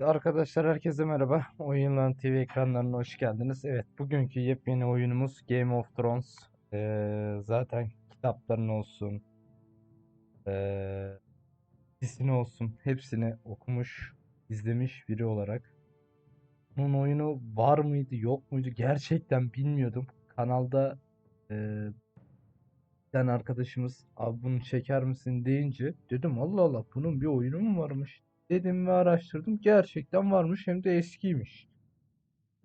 Arkadaşlar herkese merhaba. Oyun TV ekranlarına hoş geldiniz. Evet, bugünkü yepyeni oyunumuz Game of Thrones. Zaten kitapların olsun, ee, dizisini olsun hepsini okumuş, izlemiş biri olarak. Bunun oyunu var mıydı, yok muydu gerçekten bilmiyordum. Kanalda bir tane arkadaşımız abi bunu çeker misin deyince dedim Allah Allah bunun bir oyunu mu varmış dedim ve araştırdım. Gerçekten varmış hem de eskiymiş.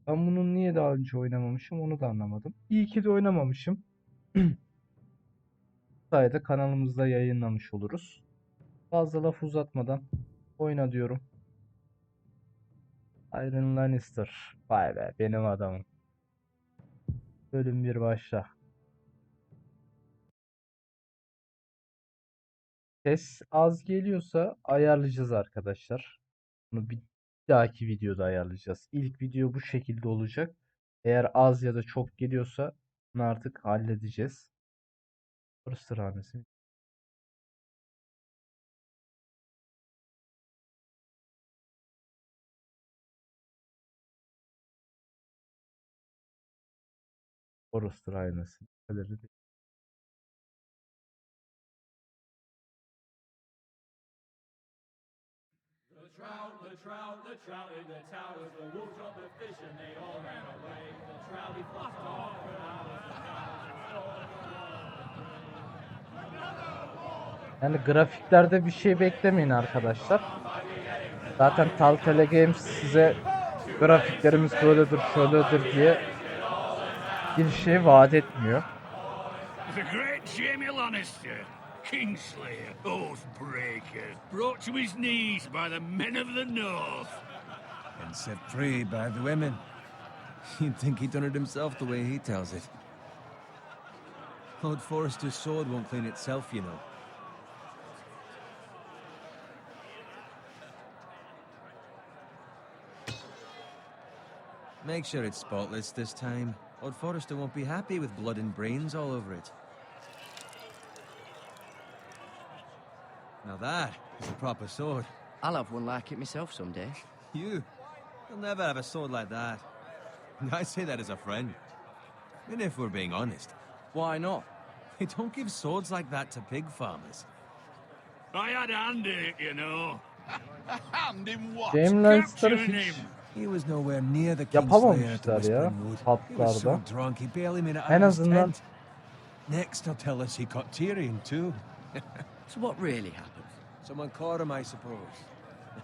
Ben bunun niye daha önce oynamamışım onu da anlamadım. İyi ki de oynamamışım. Bu sayede kanalımızda yayınlamış oluruz. Fazla laf uzatmadan oyna diyorum. Tyrion Lannister. Vay be benim adamım. Bölüm bir başla. Ses az geliyorsa ayarlayacağız arkadaşlar. Bunu bir dahaki videoda ayarlayacağız. İlk video bu şekilde olacak. Eğer az ya da çok geliyorsa bunu artık halledeceğiz. Burası sıranesi. Orası aynası. The trout in the towers, the wolves dropped the fish and they all ran away. The trout he flopped off for Yani grafiklerde bir şey beklemeyin arkadaşlar. Zaten Telltale Games size grafiklerimiz böyledir, şöyledir diye bir şey vaat etmiyor. The great Jaime Lannister, Kingslayer, Oathbreaker, brought to his knees by the men of the North. And set free by the women. You'd think he done it himself the way he tells it. Lord Forrester's sword won't clean itself, you know. Make sure it's spotless this time. Lord Forrester won't be happy with blood and brains all over it. Now that is a proper sword. I'll have one like it myself someday. You'll never have a sword like that. I say that as a friend. And if we're being honest, Why not? they don't give swords like that to pig farmers. I had a hand in it, you know. A hand in what? Jaime Lannister'ı Capturing hiç him. He was nowhere near the Kingslayer yapamamışlar to ya Whispering Wood. He was so hatlarda. drunk he barely made it out En of his azından tent. Next he'll tell us he caught Tyrion too. So what really happened? Someone caught him, I suppose.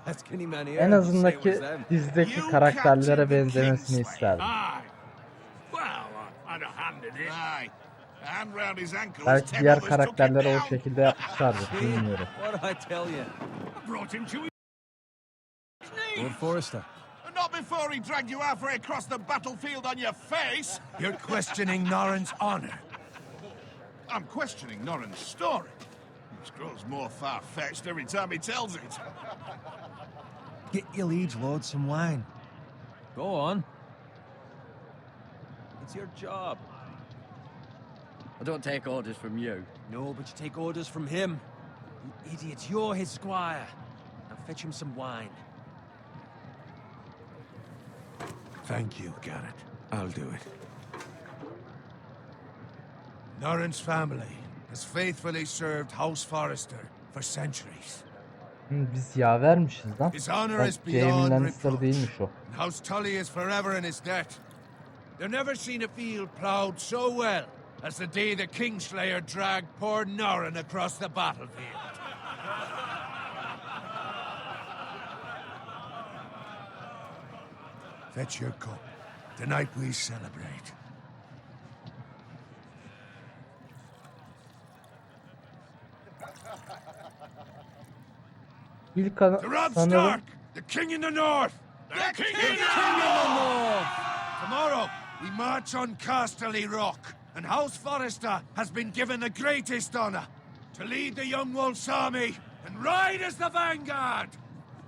Ask any man here. en he'll say it azındaki was them. dizideki karakterlere benzemesini isterdim. Aye. Well, I had a hand in it. Aye. A hand round his ankles. Belki ten diğer others took him karakterlere o down. şekilde yapmışlardır. See? Bilmiyorum. What did I tell you? I brought him to his knees. Lord Forrester. Not before he dragged you halfway across the battlefield on your face. You're questioning Norrin's honor. I'm questioning Norrin's story. It grows more far-fetched every time he tells it. Get your liege lord some wine. Go on. It's your job. I don't take orders from you. No, but you take orders from him. You idiot, you're his squire. Now fetch him some wine. Thank you, Garrett. I'll do it. Norrin's family has faithfully served House Forrester for centuries. Biz yavermişiz lan. His honor Bak is Jaime beyond Lannister reproach. değilmiş o. And House Tully is forever in his debt. They've never seen a field plowed so well as the day the Kingslayer dragged poor Norrin across the battlefield. Fetch your cup. Tonight we celebrate. İlk To Robb sanırım Stark, the king in the north. The king in in the north. Tomorrow we march on Casterly Rock, and House Forrester has been given the greatest honor to lead the young wolf's army and ride as the vanguard.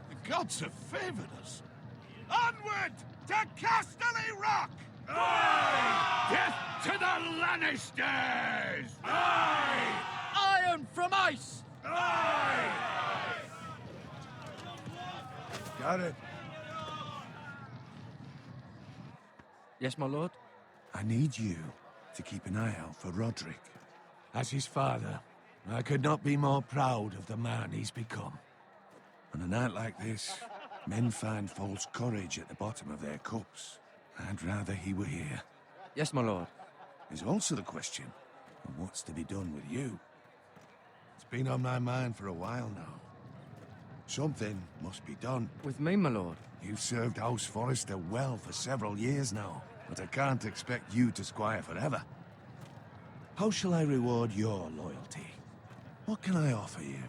The gods have favored us. Onward to Casterly Rock! Aye! Death to the Lannisters! Aye! Iron from ice! Aye! Got it. Yes, my lord? I need you to keep an eye out for Roderick. As his father, I could not be more proud of the man he's become. On a night like this, men find false courage at the bottom of their cups. I'd rather he were here. Yes, my lord. There's also the question of what's to be done with you. It's been on my mind for a while now. Something must be done. With me, my lord? You've served House Forrester well for several years now, but I can't expect you to squire forever. How shall I reward your loyalty? What can I offer you?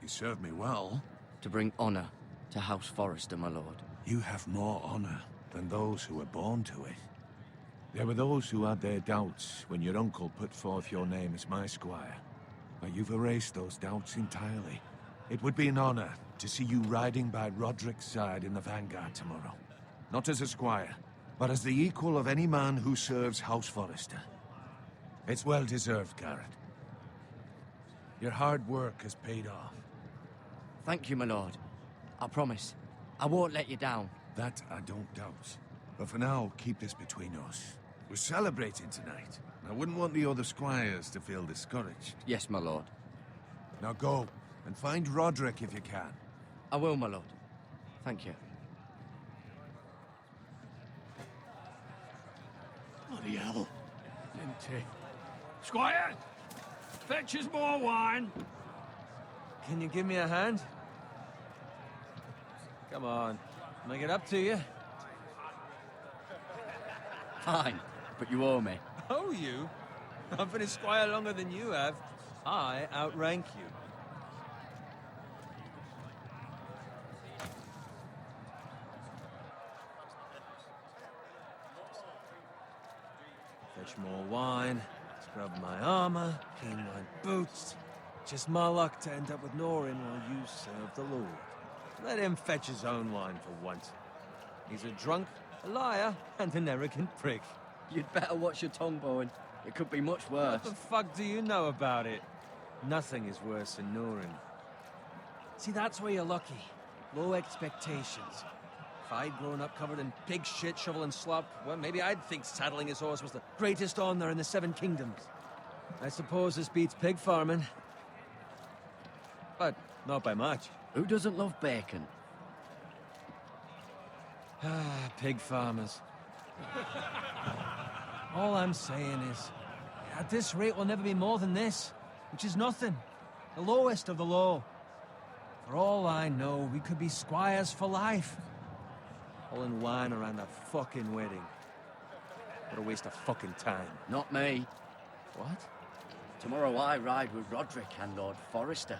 You served me well. To bring honor to House Forrester, my lord. You have more honor than those who were born to it. There were those who had their doubts when your uncle put forth your name as my squire. But you've erased those doubts entirely. It would be an honor to see you riding by Roderick's side in the vanguard tomorrow. Not as a squire, but as the equal of any man who serves House Forrester. It's well deserved, Garrett. Your hard work has paid off. Thank you, my lord. I promise. I won't let you down. That I don't doubt. But for now, keep this between us. We're celebrating tonight. I wouldn't want the other squires to feel discouraged. Yes, my lord. Now go, and find Roderick if you can. I will, my lord. Thank you. Bloody hell. Empty. Squire! Fetch us more wine. Can you give me a hand? Come on, make it up to you. Fine, but you owe me. Oh, you? I've been a squire longer than you have. I outrank you. Fetch more wine, scrub my armor, clean my boots. Just my luck to end up with Norin while you serve the Lord. Let him fetch his own wine for once. He's a drunk, a liar, and an arrogant prick. You'd better watch your tongue, Bowen. It could be much worse. What the fuck do you know about it? Nothing is worse than Norin. See, that's where you're lucky. Low expectations. If I'd grown up covered in pig shit, shovel and slop, well, maybe I'd think saddling his horse was the greatest honor in the Seven Kingdoms. I suppose this beats pig farming. But not by much. Who doesn't love bacon? Ah, pig farmers. All I'm saying is, at this rate we'll never be more than this, which is nothing. The lowest of the low. For all I know, we could be squires for life. All in wine around a fucking wedding. What a waste of fucking time. Not me. What? Tomorrow I ride with Roderick and Lord Forrester.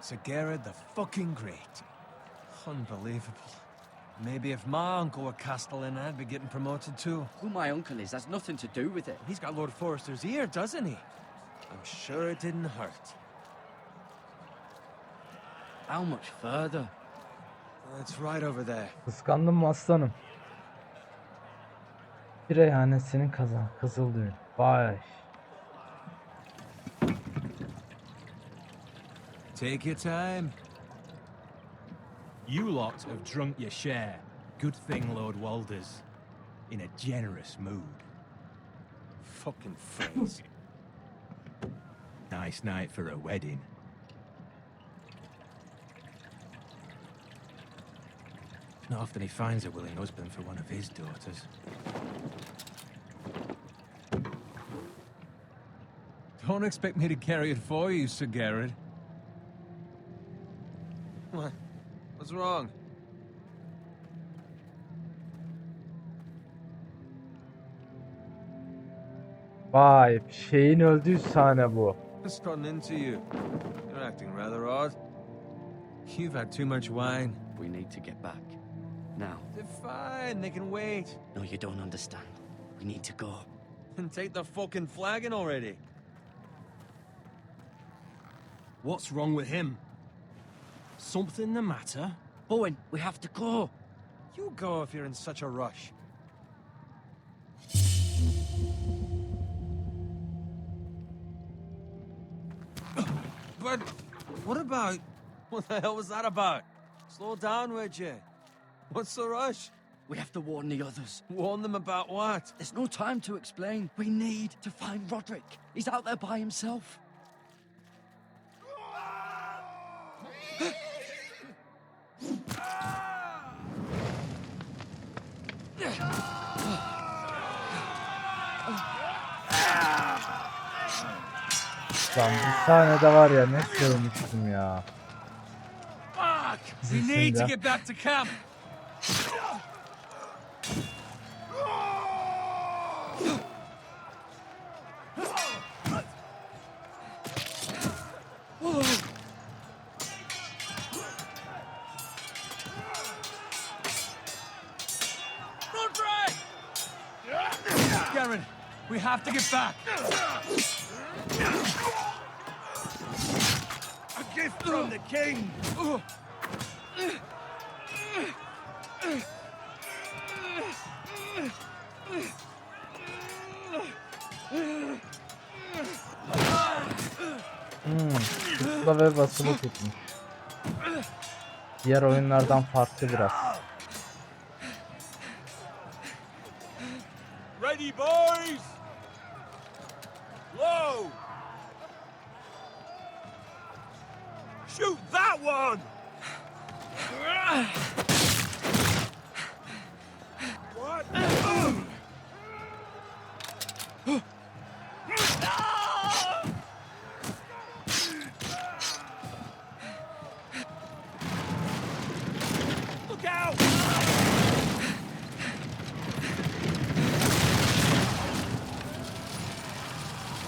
Sir Gerard the fucking Great. Unbelievable. Maybe if my uncle were Castellan, I'd be getting promoted too. Who my uncle is has nothing to do with it. He's got Lord Forrester's ear, doesn't he? I'm sure it didn't hurt. How much further? It's right over there. Kıskandım mı aslanım? Bir reyhanesinin kazan. Kızıl düğün. Vay. Take your time. You lot have drunk your share. Good thing Lord Walder's in a generous mood. Fucking phrase. Nice night for a wedding. Not often he finds a willing husband for one of his daughters. Don't expect me to carry it for you, Sir Gerard. What? What's wrong? Vay, şeyin öldüğü sahne bu. What's gotten into you? You're acting rather odd. You've had too much wine. We need to get back. Now. They're fine, they can wait. No, you don't understand. We need to go. And take the fucking flagon already. What's wrong with him? Something the matter? Bowen, we have to go. You go if you're in such a rush. But what about... What the hell was that about? Slow down, would you? What's the rush? We have to warn the others. Warn them about what? There's no time to explain. We need to find Roderick. He's out there by himself. Lan bir sahnede var ya, ne sövmüştüm ya. Fuck! We need to get back to camp. Roderick! Garen, we have to get back. A gift from the king! Pusula ve basılı tutmuş. Diğer oyunlardan farklı biraz. Ready, boys! Low! Shoot that one! What? Look out!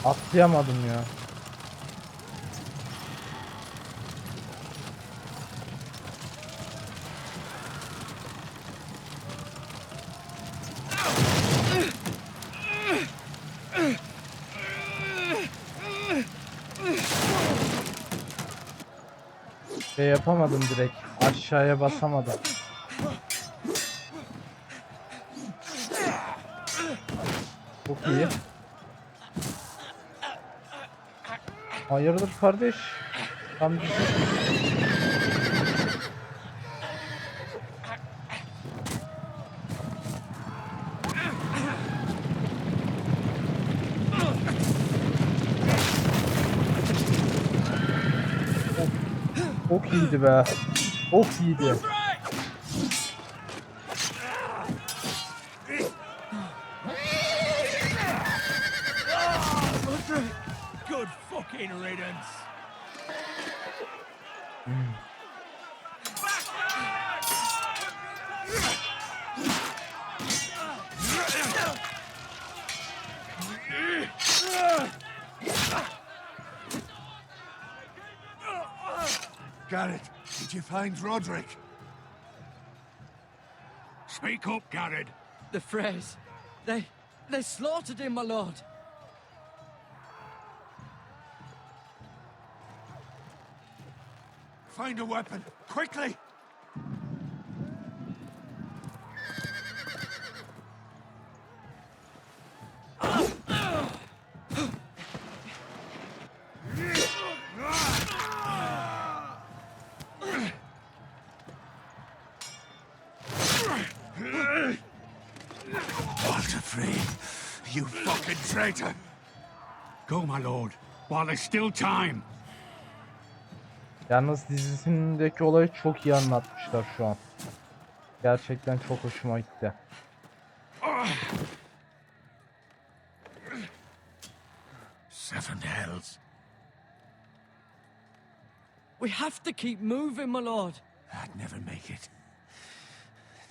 Atlayamadım ya. Şey yapamadım direkt. Aşağıya basamadım. Çok iyi. Hayırdır kardeş? Tam düşün. Çok iyiydi be. Çok iyiydi. Good fucking riddance. Garrett, did you find Roderick? Speak up, Garrett. The Freys. They slaughtered him, my lord. Find a weapon, quickly! Walter Frey, you fucking traitor! Go, my lord, while there's still time. Yalnız dizisindeki olayı çok iyi anlatmışlar şu an. Gerçekten çok hoşuma gitti. Seven hells. We have to keep moving, my lord. I'd never make it.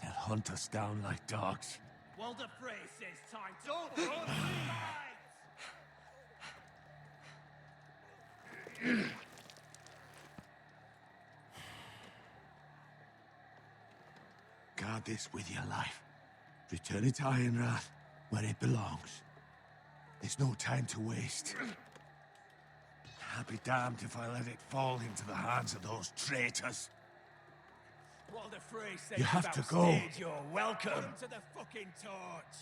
They'll hunt us down like dogs. Walter Frey says time. Don't run. Guard this with your life. Return it to Ironrath, where it belongs. There's no time to waste. I'll be damned if I let it fall into the hands of those traitors. Walter Frey says You have to go. upstage, you're welcome to the fucking torch.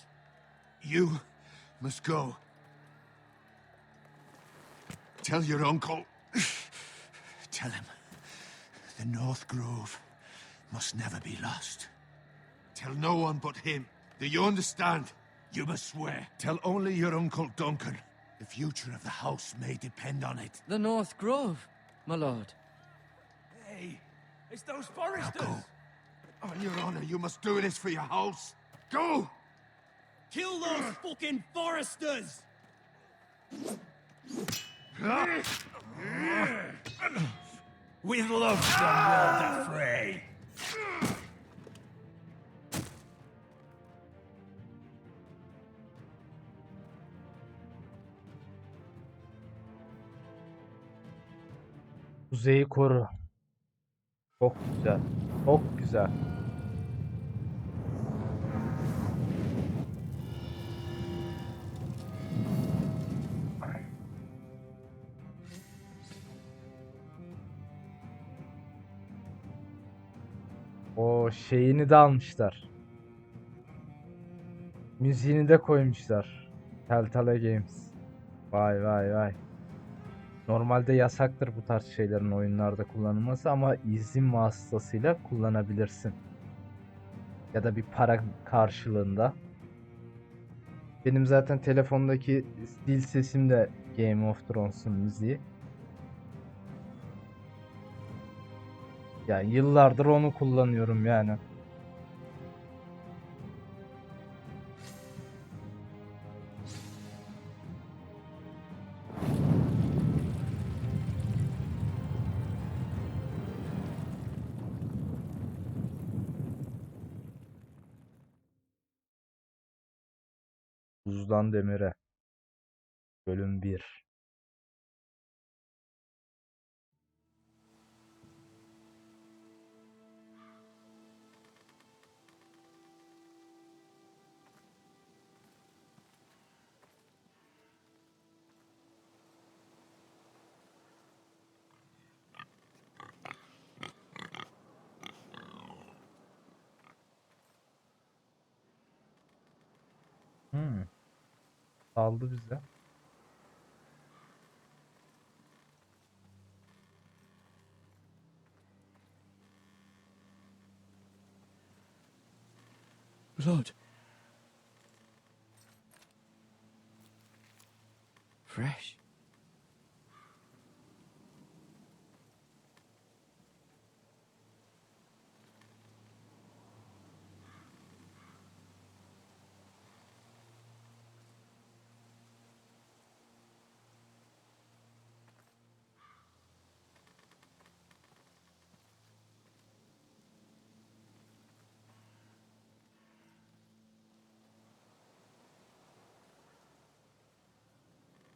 You must go. Tell your uncle. Tell him the North Grove must never be lost. Tell no one but him. Do you understand? You must swear. Tell only your Uncle Duncan. The future of the house may depend on it. The North Grove, my lord. Hey, it's those Now foresters! go. On your honor, you must do this for your house. Go! Kill those fucking foresters! With love, the world affray. Kuzeyi koru. Çok güzel. Çok güzel. O şeyini de almışlar. Müziğini de koymuşlar. Telltale Games. Vay vay vay. Normalde yasaktır bu tarz şeylerin oyunlarda kullanılması ama izin vasıtasıyla kullanabilirsin. Ya da bir para karşılığında. Benim zaten telefondaki dil sesim de Game of Thrones'un müziği. Yani yıllardır onu kullanıyorum yani. Buzdan Demire. Bölüm 1. Saldı bize. Blood. Fresh.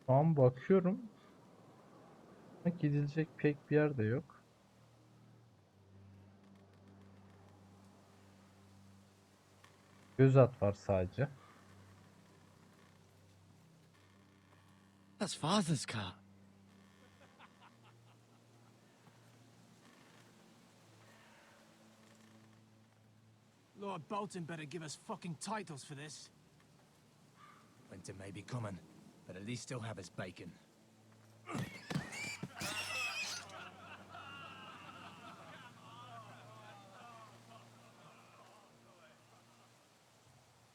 Şu an bakıyorum. Gidilecek pek bir yer de yok. Göz at var sadece. That's Father's car. Lord Bolton better give us fucking titles for this. Winter may be coming, but at least he'll have his bacon.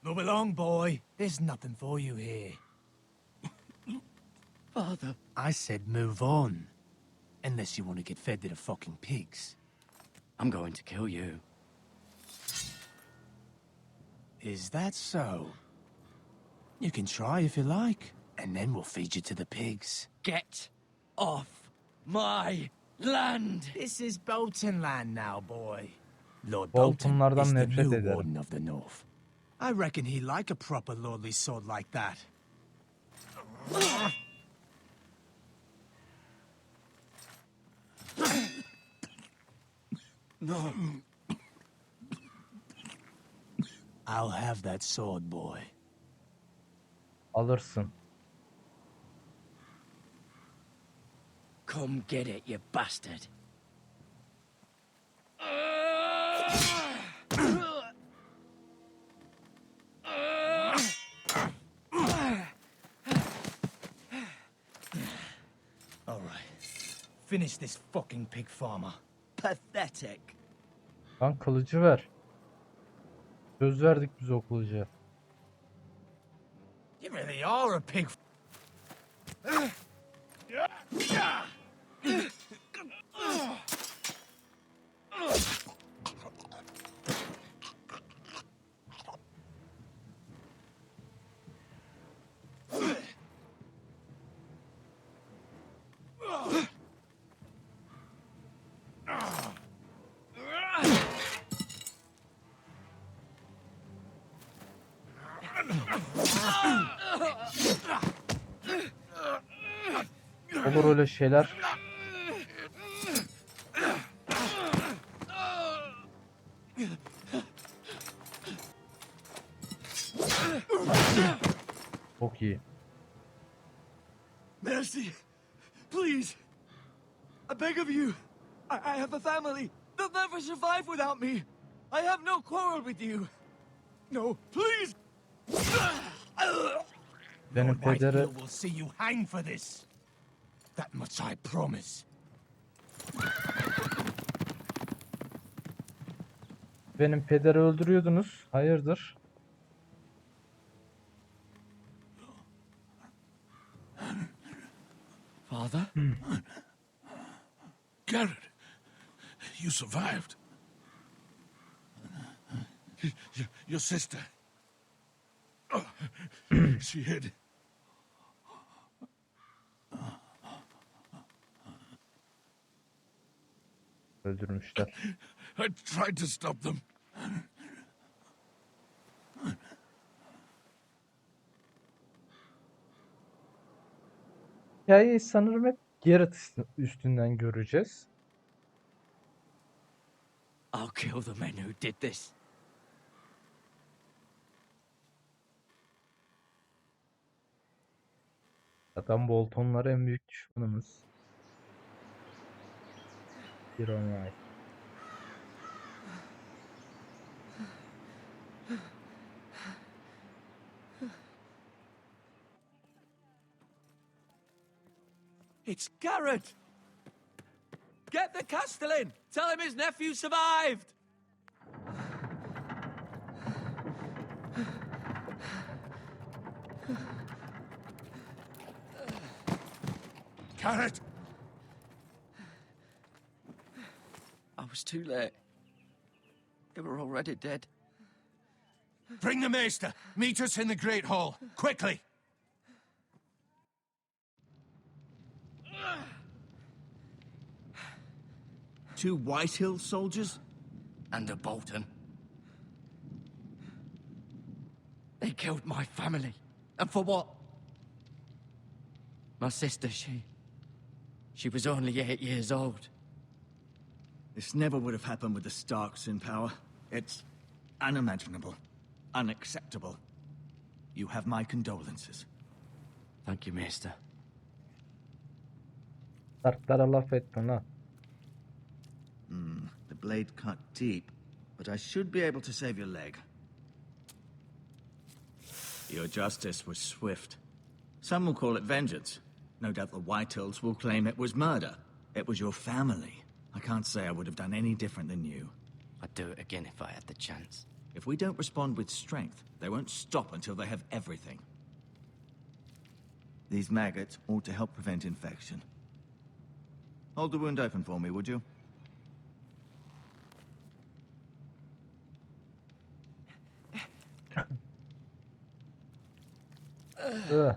Move along, boy. There's nothing for you here. Father. I said move on. Unless you want to get fed to the fucking pigs. I'm going to kill you. Is that so? You can try if you like, and then we'll feed you to the pigs. Get off my land! This is Bolton land now, boy. Lord Bolton Boltonlardan is the nefret new ederim. warden of the North. I reckon he like a proper lordly sword like that. No. I'll have that sword, boy. Alırsın. Come get it, you bastard. All right. Finish this fucking pig farmer. Pathetic. Lan kılıcı ver. Söz verdik biz okuluca. You really are a pig. Olur öyle şeyler. Çok iyi. Mercy, please. I beg of you. I have a family. They'll never survive without me. I have no quarrel with you. No, please. Benim Lord pederi Whitehill will see you hang for this. That much I promise. benim pederi öldürüyordunuz. Hayırdır? Father? Garrett, you survived. Your sister. Oh, she hid. Öldürmüşler. I tried to stop them. Hikayeyi sanırım hep Garrett üstünden göreceğiz. I'll kill the men who did this. Zaten Boltonlar en büyük düşmanımız. Bir onay. It's Garrett! Get the Castellan! Tell him his nephew survived! Garrett! I was too late. They were already dead. Bring the maester. Meet us in the Great Hall. Quickly! Two Whitehill soldiers? And a Bolton. They killed my family. And for what? My sister, she was only 8 years old. This never would have happened with the Starks in power. It's unimaginable. Unacceptable. You have my condolences. Thank you, Maester. Dartlara laf etme lan. The blade cut deep, but I should be able to save your leg. Your justice was swift. Some will call it vengeance. No doubt the Whitehills will claim it was murder. It was your family. I can't say I would have done any different than you. I'd do it again if I had the chance. If we don't respond with strength, they won't stop until they have everything. These maggots ought to help prevent infection. Hold the wound open for me, would you? Ugh.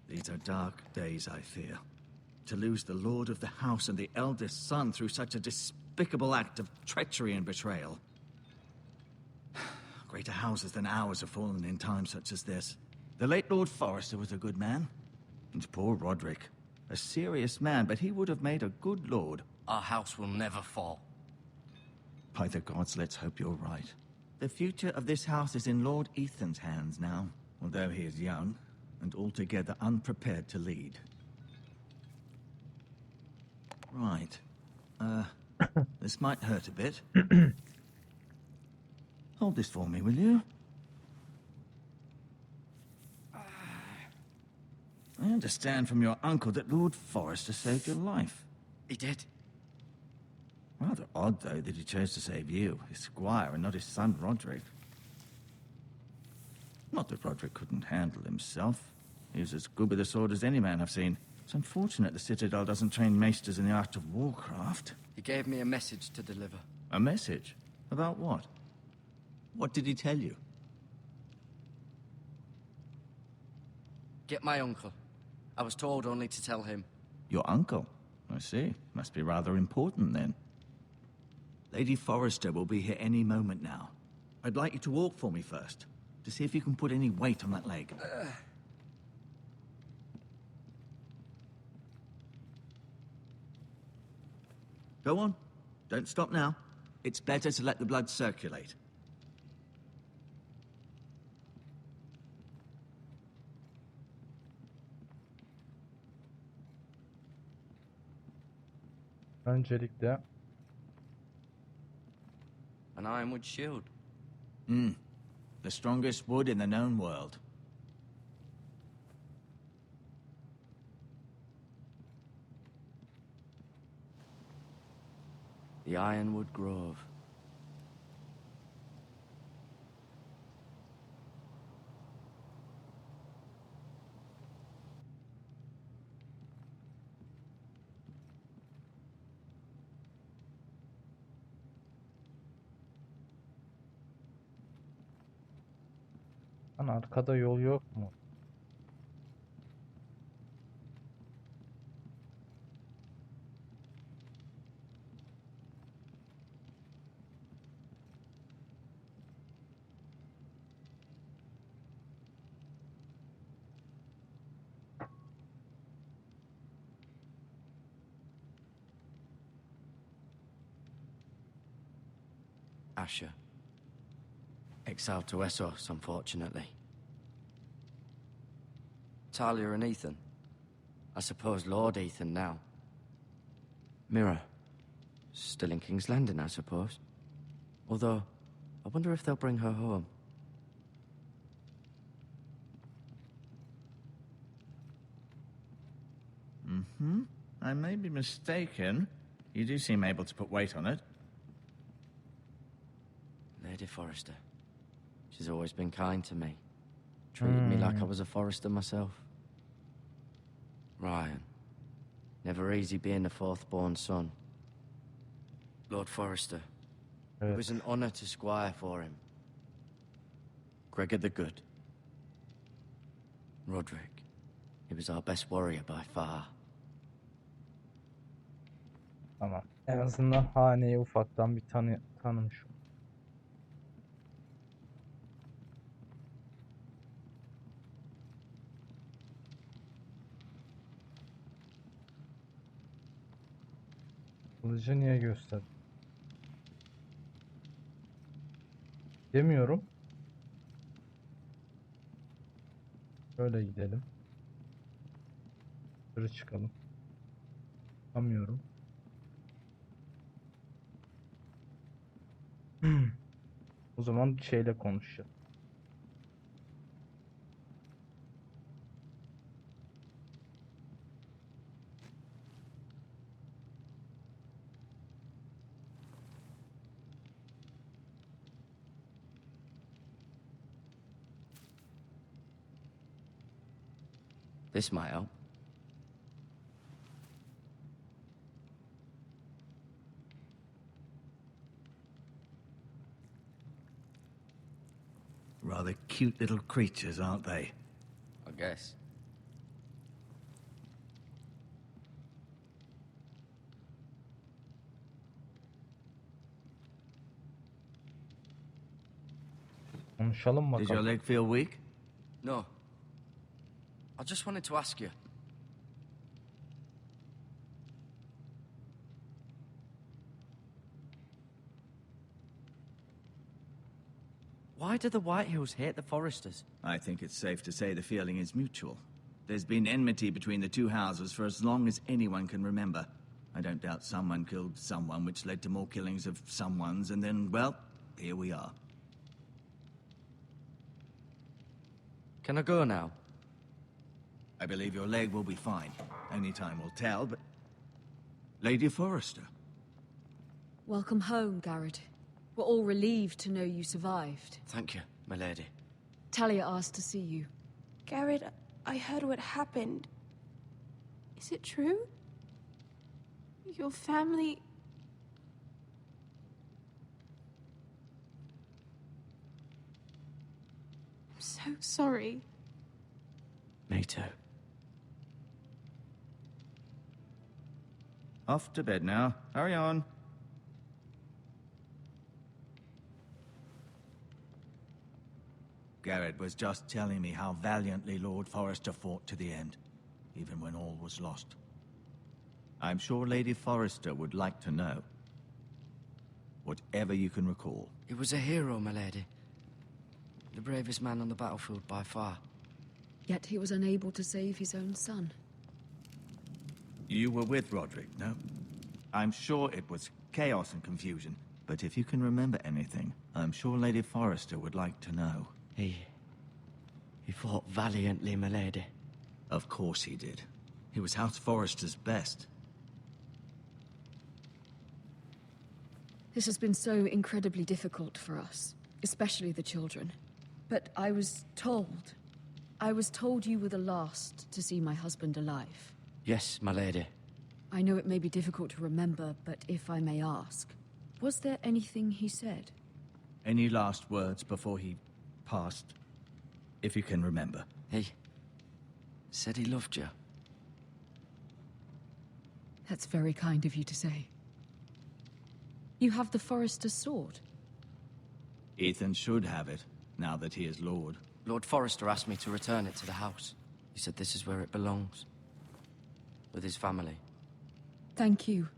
These are dark days, I fear. To lose the lord of the house and the eldest son through such a despicable act of treachery and betrayal. Greater houses than ours have fallen in times such as this. The late Lord Forrester was a good man. And poor Roderick. A serious man, but he would have made a good lord. Our house will never fall. By the gods, let's hope you're right. The future of this house is in Lord Ethan's hands now, although he is young and altogether unprepared to lead. Right. This might hurt a bit. Hold this for me, will you? understand from your uncle that Lord Forrester saved your life. He did. Rather odd, though, that he chose to save you, his squire, and not his son Roderick. Not that Roderick couldn't handle himself. He was as good with a sword as any man I've seen. It's unfortunate the Citadel doesn't train maesters in the art of warcraft. He gave me a message to deliver. A message? About what? What did he tell you? Get my uncle. I was told only to tell him. Your uncle? I see. Must be rather important, then. Lady Forrester will be here any moment now. I'd like you to walk for me first, to see if you can put any weight on that leg. Go on. Don't stop now. It's better to let the blood circulate. Öncelikle An ironwood shield. The strongest wood in the known world. The Ironwood Grove. Lan arkada yol yok mu? Asher. Exiled to Essos, unfortunately. Talia and Ethan. I suppose Lord Ethan now. Mira. Still in King's Landing, I suppose. Although, I wonder if they'll bring her home. I may be mistaken. You do seem able to put weight on it. Lady Forrester. She's always been kind to me. Treated me like I was a Forrester myself. Ryan. Never easy being the fourth-born son. Lord Forrester. It Evet. was an honor to squire for him. Gregor the Good. Roderick. He was our best warrior by far. Tamam. En azından haneyi ufaktan bir tanımış. Kılıcı niye gösterdin? Demiyorum. Böyle gidelim. Yukarı çıkalım. Çıkamıyorum. O zaman şeyle konuşacağım. This might help. Rather cute little creatures, aren't they? I guess. Konuşalım Does your bakalım. leg feel weak? No. I just wanted to ask you. Why do the Whitehills hate the Forresters? I think it's safe to say the feeling is mutual. There's been enmity between the two houses for as long as anyone can remember. I don't doubt someone killed someone, which led to more killings of someones, and then, well, here we are. Can I go now? I believe your leg will be fine. Only time will tell, but... Lady Forrester. Welcome home, Garrett. We're all relieved to know you survived. Thank you, my lady. Talia asked to see you. Garrett, I heard what happened. Is it true? Your family... I'm so sorry. Me too. Off to bed now. Hurry on. Garrett was just telling me how valiantly Lord Forrester fought to the end, even when all was lost. I'm sure Lady Forrester would like to know. Whatever you can recall. He was a hero, my lady. The bravest man on the battlefield by far. Yet he was unable to save his own son. You were with Roderick, no? I'm sure it was chaos and confusion, but if you can remember anything, I'm sure Lady Forrester would like to know. He fought valiantly, my lady. Of course he did. He was House Forrester's best. This has been so incredibly difficult for us, especially the children. But I was told you were the last to see my husband alive. Yes, my lady. I know it may be difficult to remember, but if I may ask, was there anything he said? Any last words before he passed? If you can remember. He said he loved you. That's very kind of you to say. You have the Forrester's sword. Ethan should have it, now that he is Lord. Lord Forrester asked me to return it to the house. He said this is where it belongs. With his family. Thank you,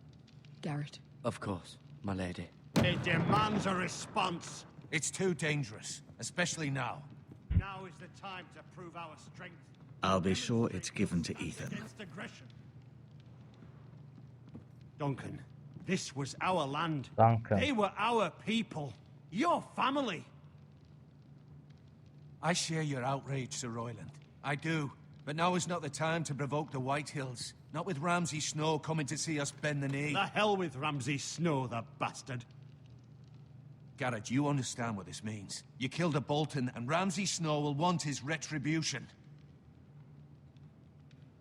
Garrett. Of course, my lady. It demands a response. It's too dangerous, especially now. Now is the time to prove our strength. I'll be sure it's given to Ethan. Against aggression. Duncan, this was our land. Duncan. They were our people. Your family. I share your outrage, Sir Royland. I do. But now is not the time to provoke the Whitehills. Not with Ramsay Snow coming to see us bend the knee. The hell with Ramsay Snow, the bastard. Garrett, you understand what this means. You killed a Bolton, and Ramsay Snow will want his retribution.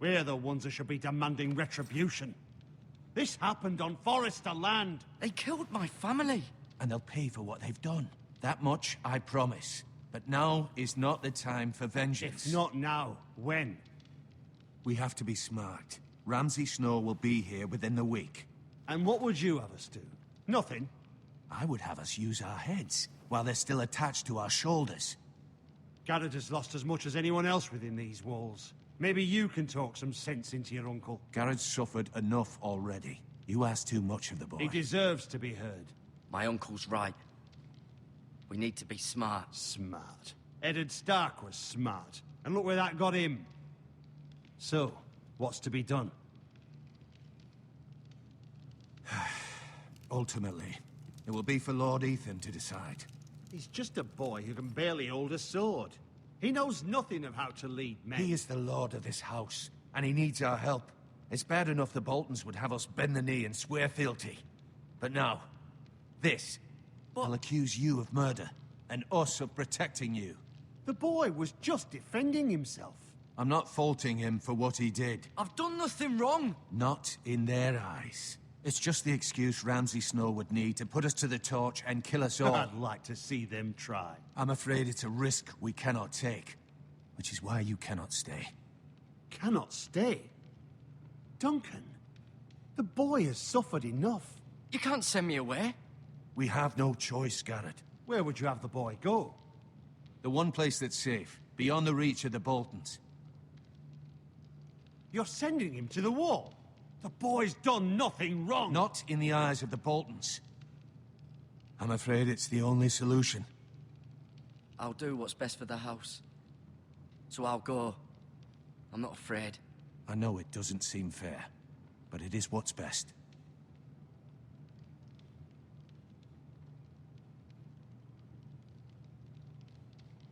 We're the ones that should be demanding retribution. This happened on Forrester land. They killed my family. And they'll pay for what they've done. That much, I promise. But now is not the time for vengeance. If not now, when? We have to be smart. Ramsay Snow will be here within the week. And what would you have us do? Nothing. I would have us use our heads, while they're still attached to our shoulders. Garrett has lost as much as anyone else within these walls. Maybe you can talk some sense into your uncle. Garrett's suffered enough already. You ask too much of the boy. He deserves to be heard. My uncle's right. We need to be smart. Smart. Eddard Stark was smart. And look where that got him. So, what's to be done? Ultimately, it will be for Lord Ethan to decide. He's just a boy who can barely hold a sword. He knows nothing of how to lead men. He is the lord of this house, and he needs our help. It's bad enough the Boltons would have us bend the knee and swear fealty. But now, this. I'll accuse you of murder, and us of protecting you. The boy was just defending himself. I'm not faulting him for what he did. I've done nothing wrong. Not in their eyes. It's just the excuse Ramsay Snow would need to put us to the torch and kill us all. I'd like to see them try. I'm afraid it's a risk we cannot take, which is why you cannot stay. Cannot stay? Duncan, the boy has suffered enough. You can't send me away. We have no choice, Garrett. Where would you have the boy go? The one place that's safe, beyond the reach of the Boltons. You're sending him to the wall? The boy's done nothing wrong. Not in the eyes of the Boltons. I'm afraid it's the only solution. I'll do what's best for the house. So I'll go. I'm not afraid. I know it doesn't seem fair, but it is what's best.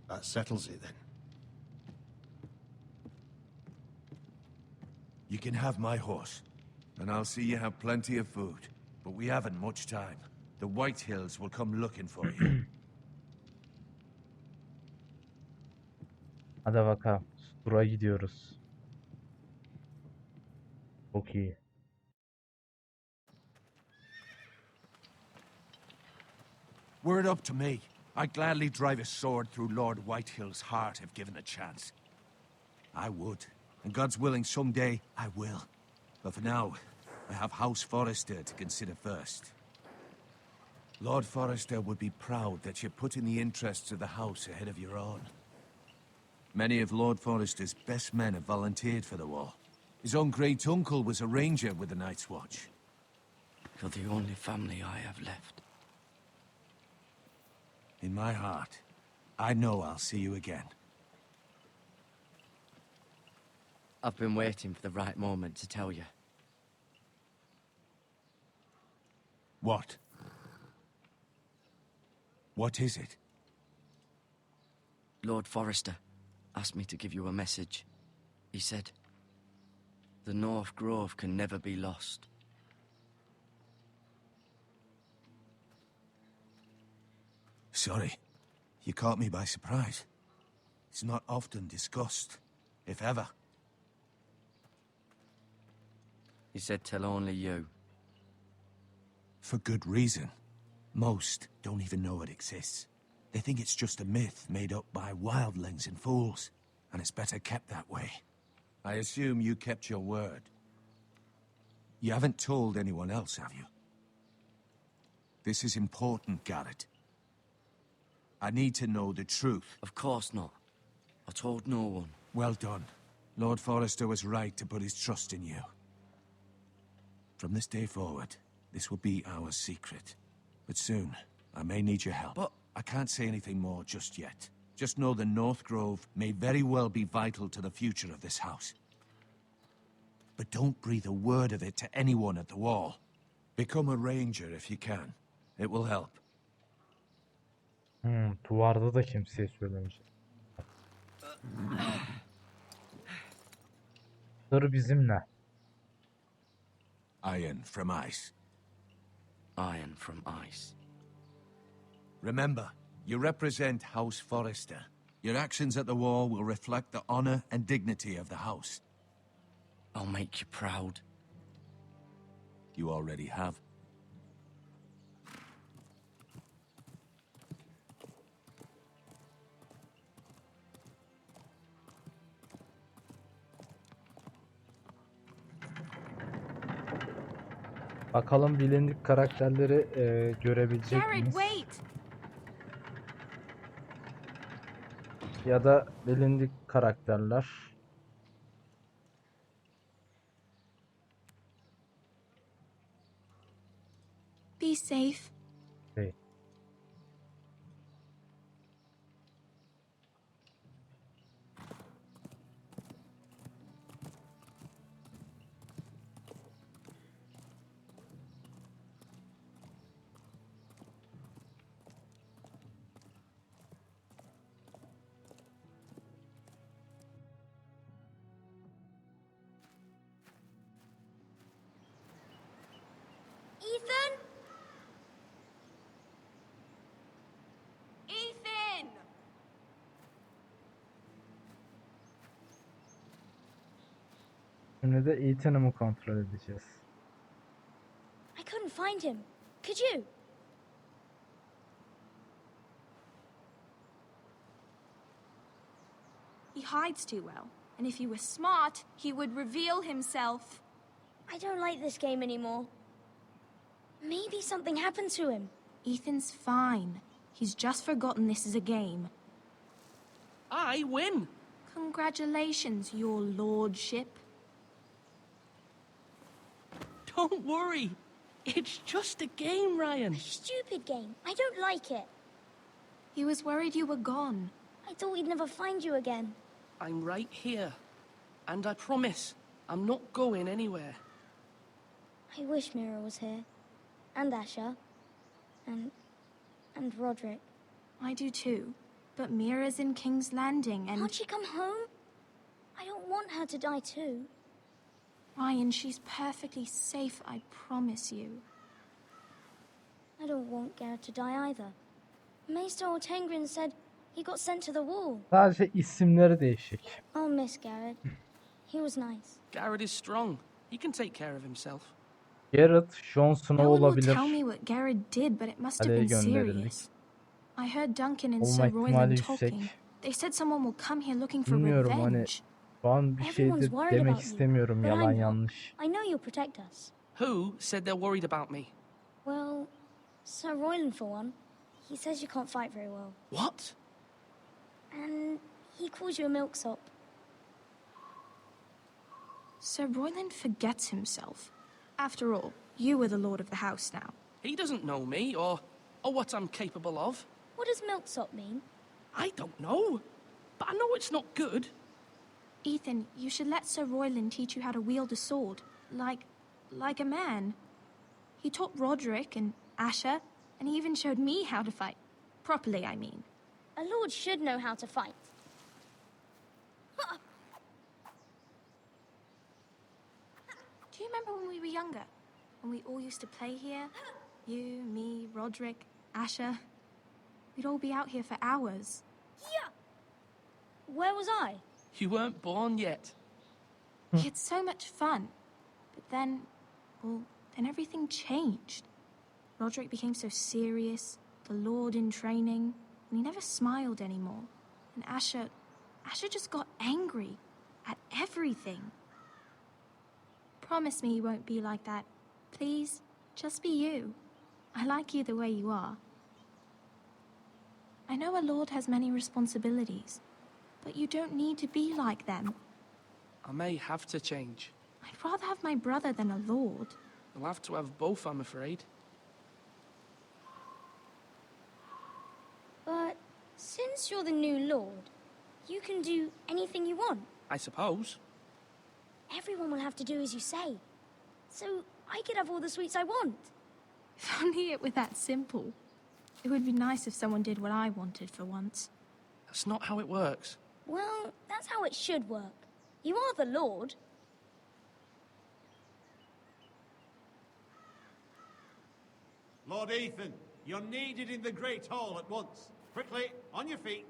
That settles it then. You can have my horse, and I'll see you have plenty of food. But we haven't much time. The White Hills will come looking for you. Hadi bakalım. Stura gidiyoruz. Çok iyi. Were it up to me, I'd gladly drive a sword through Lord Whitehill's heart if given a chance. I would, and God's willing someday I will. But for now, I have House Forrester to consider first. Lord Forrester would be proud that you're putting the interests of the house ahead of your own. Many of Lord Forrester's best men have volunteered for the war. His own great-uncle was a ranger with the Night's Watch. You're the only family I have left. In my heart, I know I'll see you again. I've been waiting for the right moment to tell you. What? What is it? Lord Forrester asked me to give you a message. He said, the North Grove can never be lost. Sorry, you caught me by surprise. It's not often discussed, if ever. He said tell only you. For good reason. Most don't even know it exists. They think it's just a myth made up by wildlings and fools, and it's better kept that way. I assume you kept your word. You haven't told anyone else, have you? This is important, Garrett. I need to know the truth. Of course not. I told no one. Well done. Lord Forrester was right to put his trust in you. From this day forward, this will be our secret. But soon, I may need your help. But I can't say anything more just yet. Just know the North Grove may very well be vital to the future of this house. But don't breathe a word of it to anyone at the wall. Become a ranger if you can. It will help. Duvarda da kimseye söylemiş. Dur bizimle. Iron from ice. iron from ice. Remember, you represent House Forrester. Your actions at the war will reflect the honor and dignity of the house. I'll make you proud. You already have. Bakalım bilindik karakterleri görebilecek Jared, miyiz? wait! Ya da bilindik karakterler. Be safe. Hey. Ethan? Ethan! Şimdi de Ethan'ı mı kontrol edeceğiz? I couldn't find him. Could you? He hides too well, and if he were smart, he would reveal himself. I don't like this game anymore. Maybe something happened to him. Ethan's fine. He's just forgotten this is a game. I win! Congratulations, your lordship. Don't worry. It's just a game, Ryan. Stupid game. I don't like it. He was worried you were gone. I thought we'd never find you again. I'm right here. And I promise, I'm not going anywhere. I wish Mira was here. And Asher. And Roderick. I do too. But Mira's in King's Landing and... Can't she come home? I don't want her to die too. Ryan, she's perfectly safe, I promise you. I don't want Garrett to die either. Maester Ortengrin said he got sent to the wall. Sadece isimleri değişik. I'll miss Garrett. He was nice. Garrett is strong. He can take care of himself. Garrett, Jon Snow No one will olabilir. tell me what Garrett did, but it must have Kaleye been gönderildik. serious. I heard Duncan and Olma Sir ihtimali Royland yüksek. talking. They said someone will come here looking for Bilmiyorum hani revenge. şu an bir şey Everyone's de worried demek about you, istemiyorum, but yalan I'm not. yanlış. I know you'll protect us. Who said they're worried about me? Well, Sir Royland for one. He says you can't fight very well. What? And he calls you a milksop. Sir Royland forgets himself. After all, you are the lord of the house now. He doesn't know me or what I'm capable of. What does milksop mean? I don't know. But I know it's not good. Ethan, you should let Sir Royland teach you how to wield a sword. Like a man. He taught Roderick and Asher, and he even showed me how to fight. Properly, I mean. A lord should know how to fight. Do you remember when we were younger? When we all used to play here? You, me, Roderick, Asher. We'd all be out here for hours. Yeah. Where was I? You weren't born yet. We had so much fun. But then, well, then everything changed. Roderick became so serious, the Lord in training, and he never smiled anymore. And Asher just got angry at everything. Promise me you won't be like that. Please, just be you. I like you the way you are. I know a lord has many responsibilities, but you don't need to be like them. I may have to change. I'd rather have my brother than a lord. I'll have to have both, I'm afraid. But since you're the new lord, you can do anything you want. I suppose. Everyone will have to do as you say. So I could have all the sweets I want. If only it were that simple. It would be nice if someone did what I wanted for once. That's not how it works. Well, that's how it should work. You are the lord. Lord Ethan, you're needed in the Great Hall at once. Quickly, on your feet.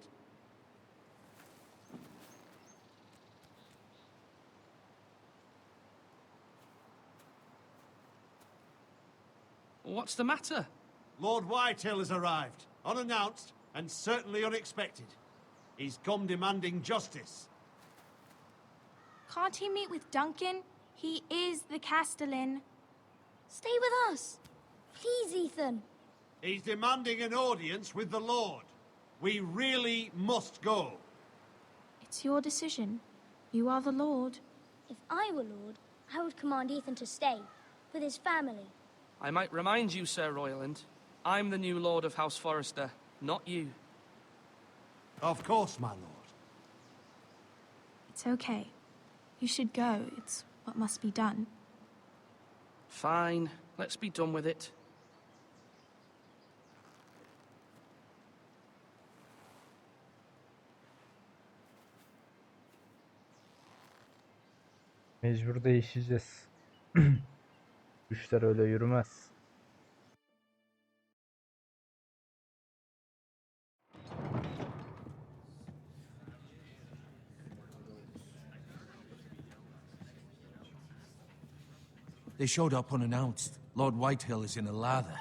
What's the matter? Lord Whitehill has arrived, unannounced and certainly unexpected. He's come demanding justice. Can't he meet with Duncan? He is the Castellan. Stay with us. Please, Ethan. He's demanding an audience with the Lord. We really must go. It's your decision. You are the Lord. If I were lord, I would command Ethan to stay with his family. I might remind you, Sir Royland, I'm the new Lord of House Forrester, not you. Of course, my lord. It's okay. You should go. It's what must be done. Fine, let's be done with it. Mecbur değişeceğiz. Güçler öyle yürümez. They showed up unannounced. Lord Whitehill is in a lather.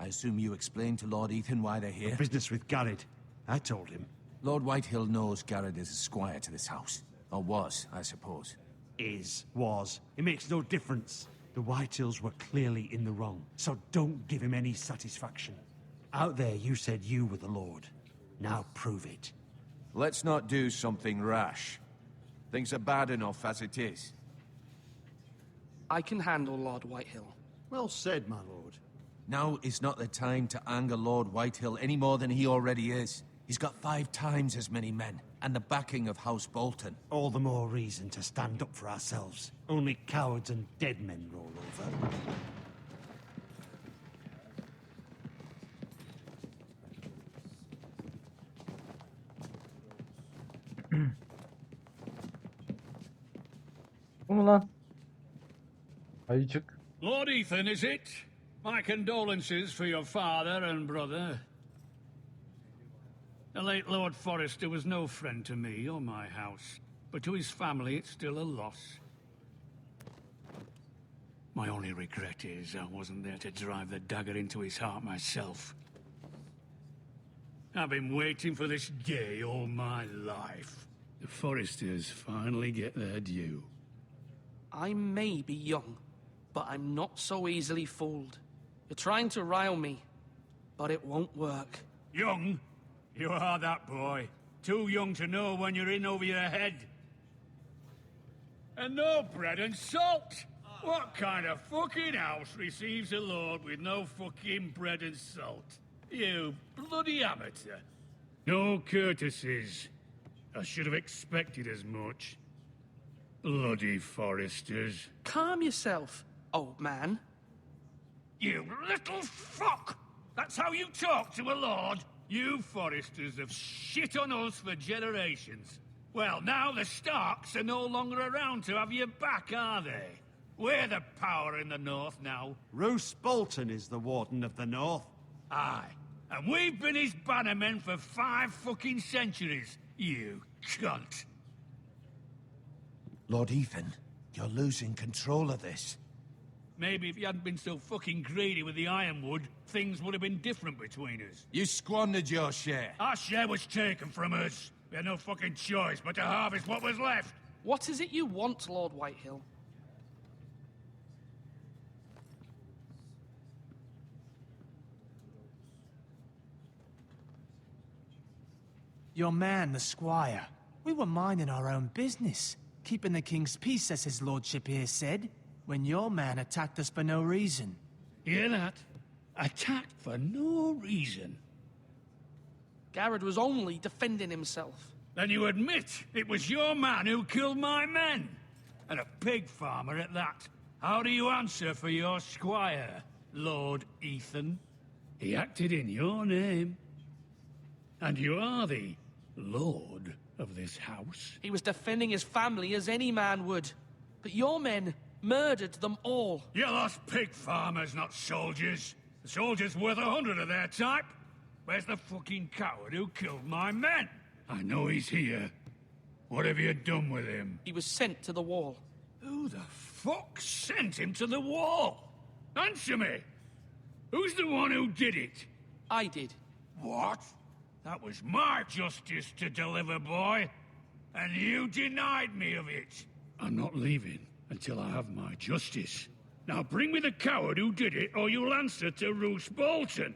I assume you explained to Lord Ethan why they're here? Business with Garrett. I told him. Lord Whitehill knows Garrett is a squire to this house. Or was, I suppose. Was. It makes no difference. The Whitehills were clearly in the wrong, so don't give him any satisfaction. Out there, you said you were the Lord. Now prove it. Let's not do something rash. Things are bad enough as it is. I can handle Lord Whitehill. Well said, my lord. Now is not the time to anger Lord Whitehill any more than he already is. He's got 5 times as many men, and the backing of House Bolton. All the more reason to stand up for ourselves. Only cowards and dead men roll over. Bu mu lan? Ayıcık. Lord Ethan, is it? My condolences for your father and brother. The late Lord Forrester was no friend to me or my house, but to his family it's still a loss. My only regret is I wasn't there to drive the dagger into his heart myself. I've been waiting for this day all my life. The Forresters finally get their due. I may be young, but I'm not so easily fooled. You're trying to rile me, but it won't work. Young? You are that boy. Too young to know when you're in over your head. And no bread and salt! What kind of fucking house receives a lord with no fucking bread and salt? You bloody amateur. No courtesies. I should have expected as much. Bloody Forresters. Calm yourself, old man. You little fuck! That's how you talk to a lord? You Forresters have shit on us for generations. Well, now the Starks are no longer around to have your back, are they? We're the power in the north now. Roose Bolton is the Warden of the North. Aye. And we've been his bannermen for 5 fucking centuries, you cunt. Lord Ethan, you're losing control of this. Maybe if you hadn't been so fucking greedy with the ironwood, things would have been different between us. You squandered your share. Our share was taken from us. We had no fucking choice but to harvest what was left. What is it you want, Lord Whitehill? Your man, the squire. We were minding our own business, keeping the king's peace, as his lordship here said, when your man attacked us for no reason. Hear that? Attacked for no reason. Garrett was only defending himself. Then you admit it was your man who killed my men? And a pig farmer at that. How do you answer for your squire, Lord Ethan? He acted in your name. And you are the lord of this house. He was defending his family as any man would. But your men murdered them all. You lost pig farmers, not soldiers. The soldiers worth 100 of their type. Where's the fucking coward who killed my men? I know he's here. What have you done with him? He was sent to the wall. Who the fuck sent him to the wall? Answer me! Who's the one who did it? I did. What? That was my justice to deliver, boy. And you denied me of it. I'm not leaving until I have my justice. Now bring me the coward who did it, or you'll answer to Roose Bolton.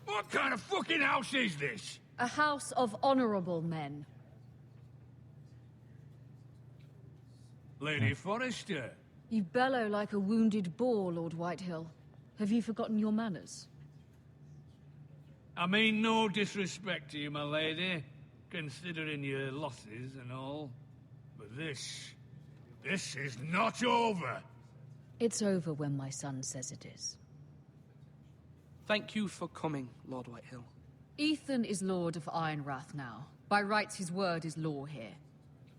What kind of fucking house is this? A house of honorable men. Lady Forrester. You bellow like a wounded boar, Lord Whitehill. Have you forgotten your manners? I mean no disrespect to you, my lady, considering your losses and all. But this is not over. It's over when my son says it is. Thank you for coming, Lord Whitehill. Ethan is Lord of Ironrath now. By rights, his word is law here.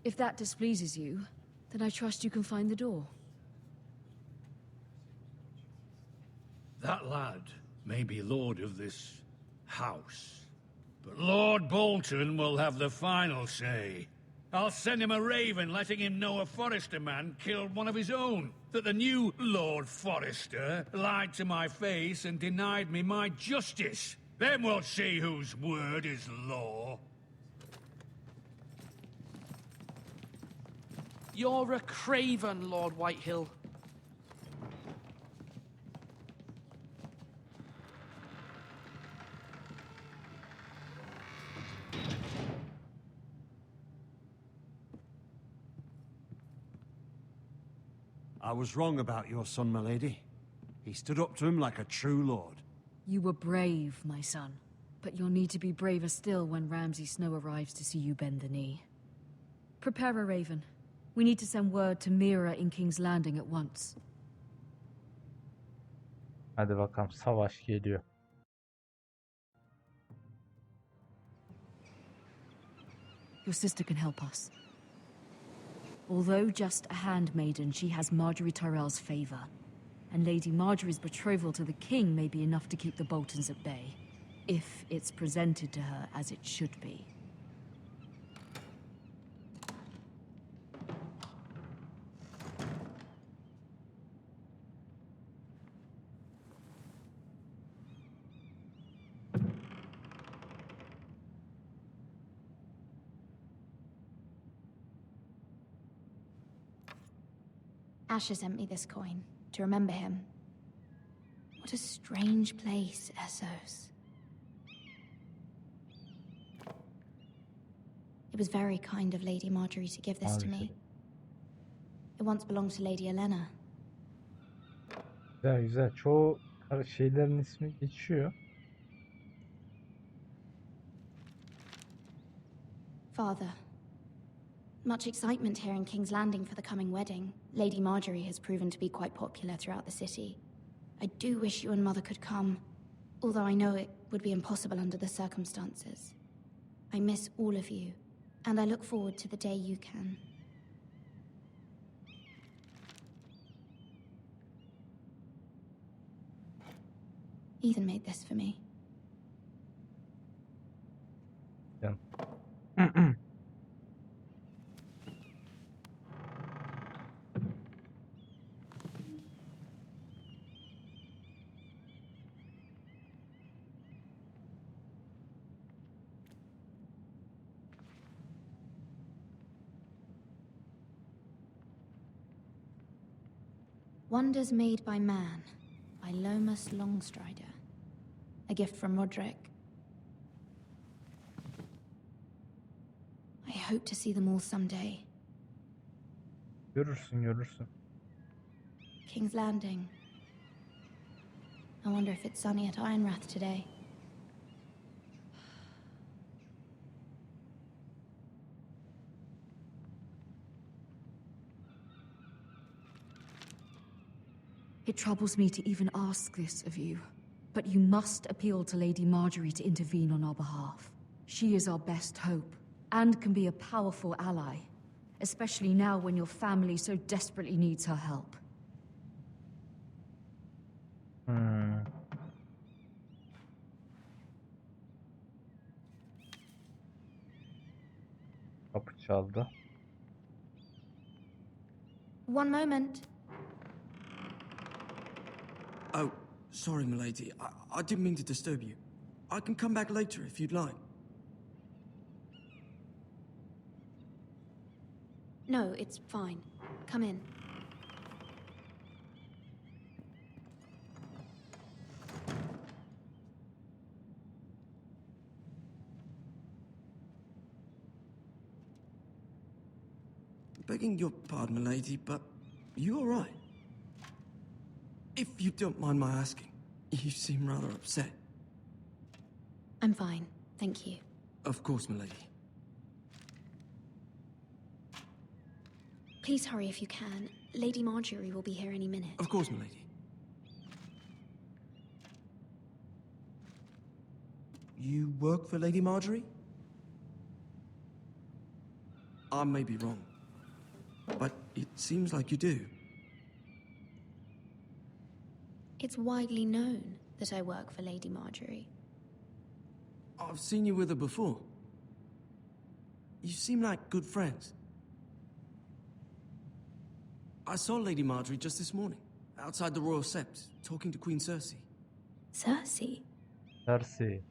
If that displeases you, then I trust you can find the door. That lad may be lord of this house, but Lord Bolton will have the final say. I'll send him a raven letting him know a Forrester man killed one of his own. That the new Lord Forrester lied to my face and denied me my justice. Then we'll see whose word is law. You're a craven, Lord Whitehill. I was wrong about your son, my lady. He stood up to him like a true lord. You were brave, my son. But you'll need to be braver still when Ramsay Snow arrives to see you bend the knee. Prepare a raven. We need to send word to Mira in King's Landing at once. Hadi bakalım, savaş geliyor. Your sister can help us. Although just a handmaiden, she has Marjorie Tyrell's favor. And Lady Marjorie's betrothal to the king may be enough to keep the Boltons at bay, if it's presented to her as it should be. Asher sent me this coin to remember him. What a strange place, Essos. It was very kind of Lady Marjorie to give this to me. It once belonged to Lady Yılanı. Güzel güzel. Çoğu şeylerin ismi geçiyor. Father, much excitement here in King's Landing for the coming wedding. Lady Marjorie has proven to be quite popular throughout the city. I do wish you and Mother could come, although I know it would be impossible under the circumstances. I miss all of you, and I look forward to the day you can. Ethan made this for me. Yeah. Wonders Made by Man, by Lomas Longstrider. A gift from Roderick. I hope to see them all someday. Görürsün, görürsün. King's Landing. I wonder if it's sunny at Ironrath today. It troubles me to even ask this of you, but you must appeal to Lady Marjorie to intervene on our behalf. She is our best hope, and can be a powerful ally, especially now when your family so desperately needs her help. Kapı çaldı. One moment. Oh, sorry, milady. I didn't mean to disturb you. I can come back later if you'd like. No, it's fine. Come in. Begging your pardon, milady, but you all right? If you don't mind my asking, you seem rather upset. I'm fine, thank you. Of course, milady. Please hurry if you can. Lady Marjorie will be here any minute. Of course, milady. You work for Lady Marjorie? I may be wrong, but it seems like you do. It's widely known that I work for Lady Marjorie. I've seen you with her before. You seem like good friends. I saw Lady Marjorie just this morning, outside the Royal Sept, talking to Queen Cersei. Cersei? Cersei.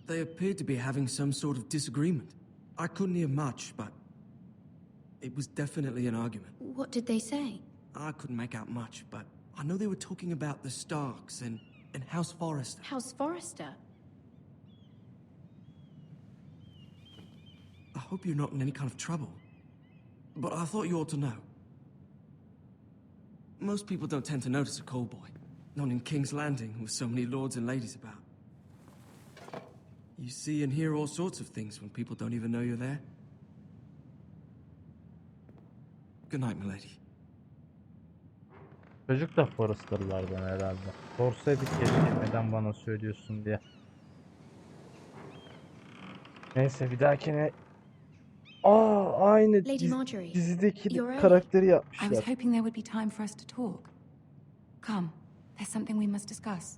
They appeared to be having some sort of disagreement. I couldn't hear much, but it was definitely an argument. What did they say? I couldn't make out much, but I know they were talking about the Starks and House Forrester. House Forrester? I hope you're not in any kind of trouble, but I thought you ought to know. Most people don't tend to notice a callboy, not in King's Landing with so many lords and ladies about. You see and hear all sorts of things when people don't even know you're there. Good night, milady. Çocuk da Forrester'lardan herhalde. Sorsaydık keşke neden bana söylüyorsun diye. Neyse bir dahakine Aynı Lady Marjorie, dizideki you're early. karakteri I was yapmışlar. hoping there would be time for us to talk. Come, there's something we must discuss.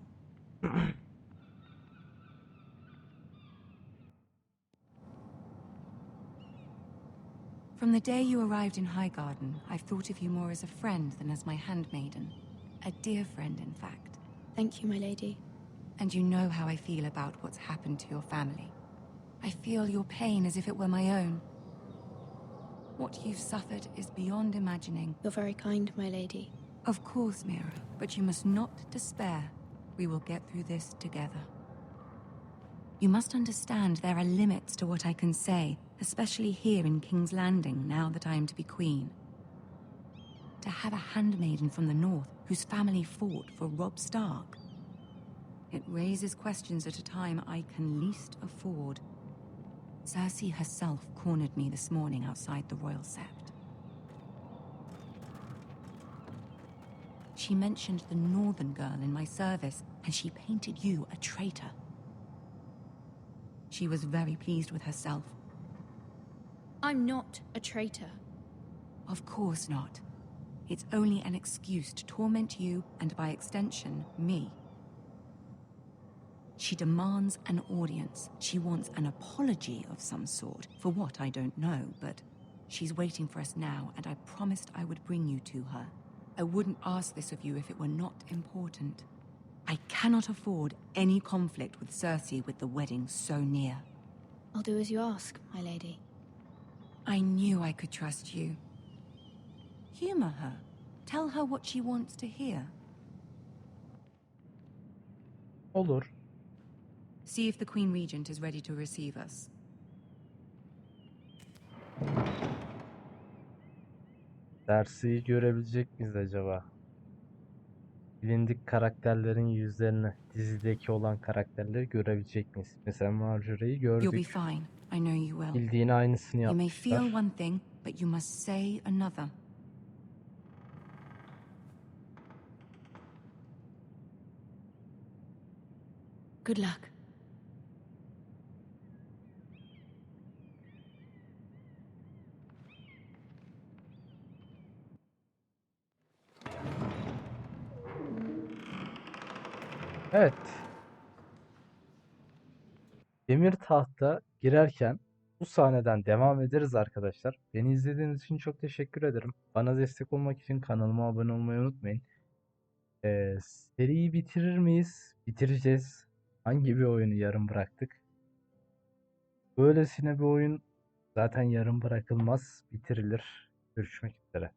From the day you arrived in Highgarden, I've thought of you more as a friend than as my handmaiden. A dear friend, in fact. Thank you, my lady. And you know how I feel about what's happened to your family. I feel your pain as if it were my own. What you've suffered is beyond imagining. You're very kind, my lady. Of course, Mira, but you must not despair. We will get through this together. You must understand there are limits to what I can say, especially here in King's Landing, now that I am to be queen. To have a handmaiden from the north whose family fought for Robb Stark. It raises questions at a time I can least afford. Cersei herself cornered me this morning outside the Royal Sept. She mentioned the northern girl in my service, and she painted you a traitor. She was very pleased with herself. I'm not a traitor. Of course not. It's only an excuse to torment you, and by extension, me. She demands an audience. She wants an apology of some sort. For what, I don't know, but she's waiting for us now, and I promised I would bring you to her. I wouldn't ask this of you if it were not important. I cannot afford any conflict with Cersei with the wedding so near. I'll do as you ask, my lady. I knew I could trust you. Humor her. Tell her what she wants to hear. Olur. See if the Queen Regent is ready to receive us. Cersei'yi görebilecek miyiz acaba? Bilindik karakterlerin yüzlerini, dizideki olan karakterleri görebilecek miyiz? Mesela Marjorie'yi You'll be gördük. fine. I know you will. Bildiğin aynısını You may feel yapmışlar. one thing, but you must say another. Good luck. Evet. Demir tahta girerken bu sahneden devam ederiz arkadaşlar. Beni izlediğiniz için çok teşekkür ederim. Bana destek olmak için kanalıma abone olmayı unutmayın. Seriyi bitirir miyiz? Bitireceğiz. Hangi bir oyunu yarım bıraktık? Böylesine bir oyun zaten yarım bırakılmaz, bitirilir. Görüşmek üzere.